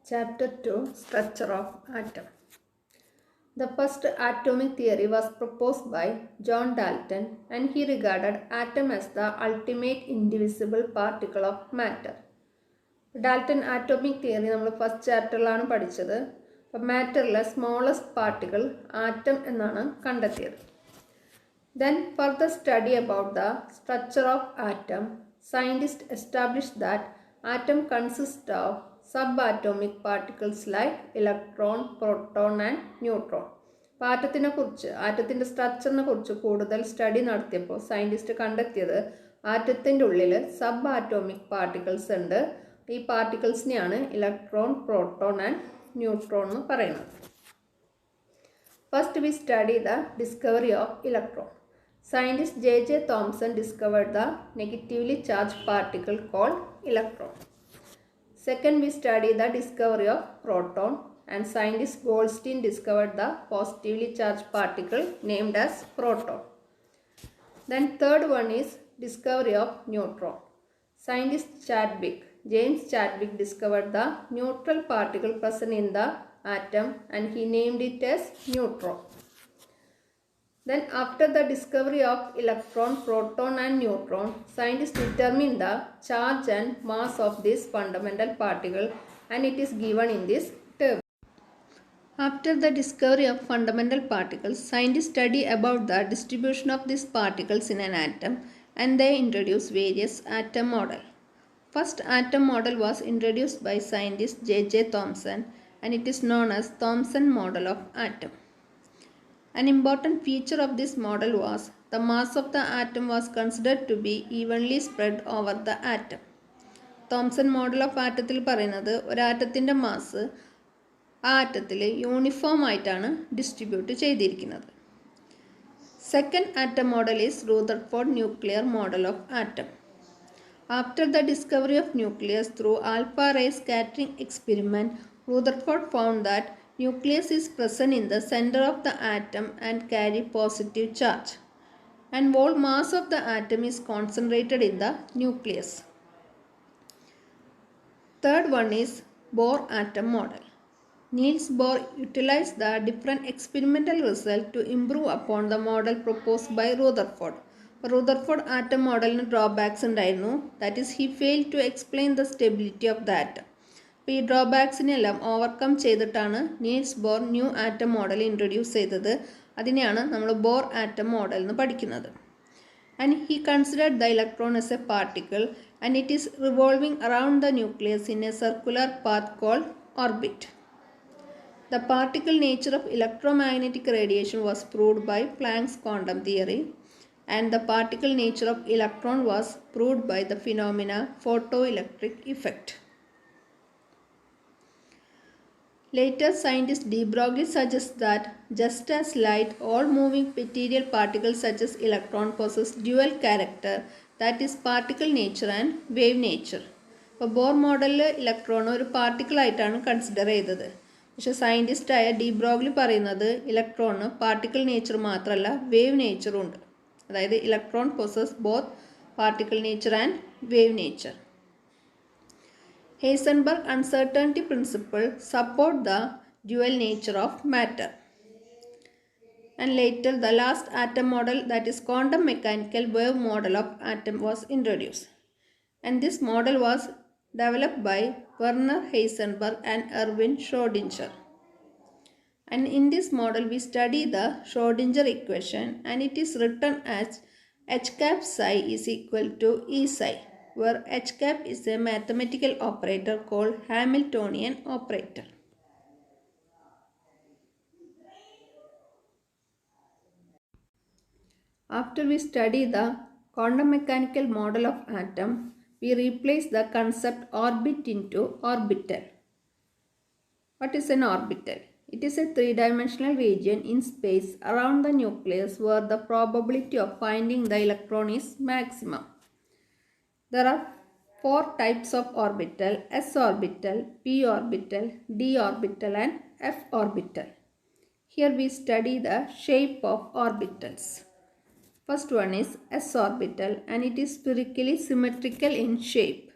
Chapter 2 Structure of Atom. The first atomic theory was proposed by John Dalton, and he regarded atom as the ultimate indivisible particle of matter. Dalton atomic theory നമ്മൾ first ചാപ്റ്ററിലാണ് പഠിച്ചത്. അപ്പോൾ മാറ്ററിലെ smallest particle atom എന്നാണ് കണ്ടെത്തിയത്. Then for the study about the structure of atom, scientists established that atom consists of subatomic particles like electron, proton and neutron. അപ്പോൾ ആറ്റത്തിൻ്റെ സ്ട്രക്ചറിനെ കുറിച്ച് കൂടുതൽ study നടത്തിയപ്പോൾ scientist കണ്ടെത്തിയത് ആറ്റത്തിൻ്റെ ഉള്ളിൽ സബ് ആറ്റോമിക് പാർട്ടിക്കിൾസ് ഉണ്ട്. ഈ പാർട്ടിക്കിൾസിനെയാണ് ഇലക്ട്രോൺ, പ്രോട്ടോൺ ആൻഡ് ന്യൂട്രോൺ എന്ന് പറയുന്നത്. First we study the discovery of electron. Scientist J.J. Thomson discovered the negatively charged particle called electron. Second, we study the discovery of proton, and scientist Goldstein discovered the positively charged particle named as proton. Then third one is discovery of neutron. Scientist James Chadwick discovered the neutral particle present in the atom, and he named it as neutron. Then after the discovery of electron, proton and neutron, scientists determined the charge and mass of this fundamental particle, and it is given in this table. After the discovery of fundamental particles, scientists study about the distribution of these particles in an atom, and they introduce various atom model. First atom model was introduced by scientist J.J. Thomson, and it is known as Thomson model of atom. An important feature of this model was the mass of the atom was considered to be evenly spread over the atom. Thomson model of ആറ്റത്തിൽ പറയുന്നത് ഒരാറ്റത്തിൻ്റെ mass ആ ആറ്റത്തിൽ uniform ആയിട്ടാണ് distribute ചെയ്തിരിക്കുന്നത്. Second atom model is Rutherford nuclear model of atom. After the discovery of nucleus through alpha ray scattering experiment, Rutherford found that nucleus is present in the center of the atom and carry positive charge, and whole mass of the atom is concentrated in the nucleus. Third one is Bohr atom model. Niels Bohr utilized the different experimental results to improve upon the model proposed by Rutherford. Rutherford atom model drawbacks ഉണ്ടായിരുന്നു. That is, he failed to explain the stability of the atom. അപ്പോൾ ഈ ഡ്രോബാക്സിനെല്ലാം overcome ചെയ്തിട്ടാണ് Niels Bohr new atom model introduce ചെയ്തത്. അതിനെയാണ് നമ്മൾ Bohr atom model എന്ന് പഠിക്കുന്നത്. And he considered the electron as a particle, and it is revolving around the nucleus in a circular path called orbit. The particle nature of electromagnetic radiation was proved by Planck's quantum theory, and the particle nature of electron was proved by the phenomena photo electric effect. Later, scientist de Broglie suggests that just as light, all moving material particles such as electron possess dual character, that is particle nature and wave nature. അപ്പോൾ bore മോഡലിൽ electron ഒരു particle ആയിട്ടാണ് consider ചെയ്തത്. പക്ഷേ സയൻറ്റിസ്റ്റായ D Broglie പറയുന്നത് ഇലക്ട്രോണിന് particle nature മാത്രമല്ല wave നേച്ചറും ഉണ്ട്. അതായത് electron possess both particle nature and wave nature. Heisenberg uncertainty principle support the dual nature of matter. And later the last atom model, that is quantum mechanical wave model of atom, was introduced. And this model was developed by Werner Heisenberg and Erwin Schrödinger. And in this model we study the Schrödinger equation, and it is written as h cap psi is equal to E psi, where h cap is a mathematical operator called Hamiltonian operator. After we study the quantum mechanical model of atom, we replace the concept orbit into orbital. What is an orbital? It is a three-dimensional region in space around the nucleus where the probability of finding the electron is maximum. There are four types of orbital: s orbital, p orbital, d orbital and f orbital. Here we study the shape of orbitals. First one is s orbital, and it is spherically symmetrical in shape.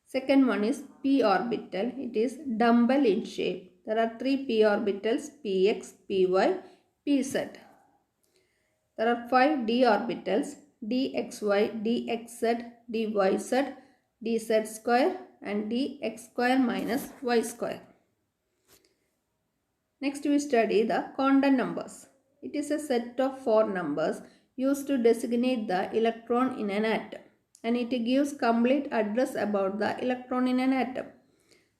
Second one is p orbital. It is dumbbell in shape. There are 3 p orbitals, px, py, pz. There are 5 d orbitals, dxy, dxz, dyz, dz square and dx square minus y square. Next we study the quantum numbers. It is a set of 4 numbers used to designate the electron in an atom, and it gives complete address about the electron in an atom.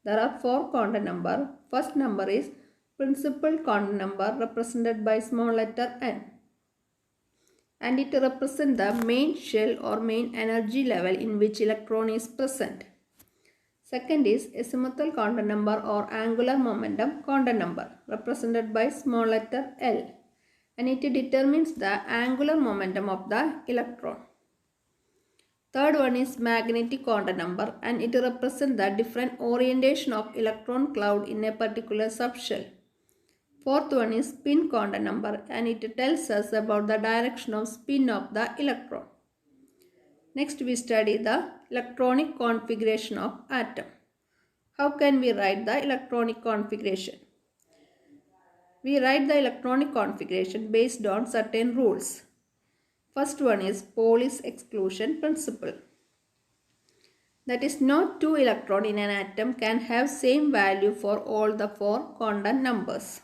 There are 4 quantum numbers. First number is principal quantum number represented by small letter n, and it represents the main shell or main energy level in which electron is present. Second is azimuthal quantum number or angular momentum quantum number represented by small letter L, and it determines the angular momentum of the electron. Third one is magnetic quantum number, and it represents the different orientation of electron cloud in a particular subshell. Fourth one is spin quantum number, and it tells us about the direction of spin of the electron. Next we study the electronic configuration of atom. How can we write the electronic configuration? We write the electronic configuration based on certain rules. First one is Pauli's exclusion principle. That is, no 2 electrons in an atom can have same value for all the 4 quantum numbers.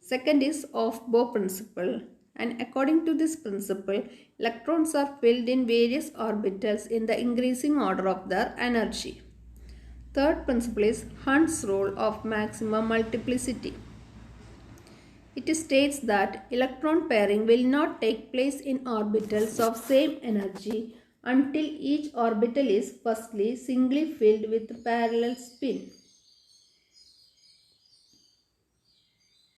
Second is Aufbau principle, and according to this principle, electrons are filled in various orbitals in the increasing order of their energy. Third principle is Hund's rule of maximum multiplicity. It states that electron pairing will not take place in orbitals of same energy until each orbital is firstly singly filled with parallel spin.